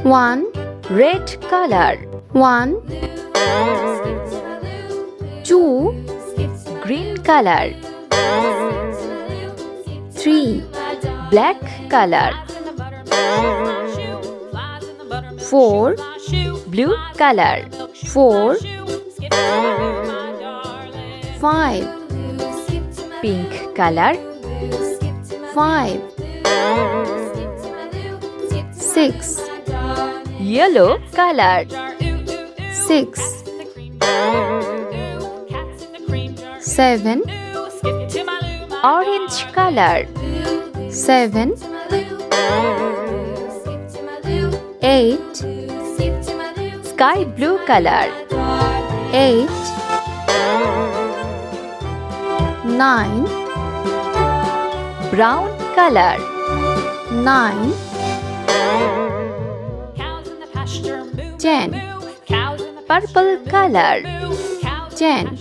1, red color, 1, 2, green color, 3, black color, 4, blue color, 4, 5, pink color, 5, 6, yellow color, 6, 7, orange color, 7, 8, sky blue color, 8, 9, brown color, 9, 10, purple color, 10,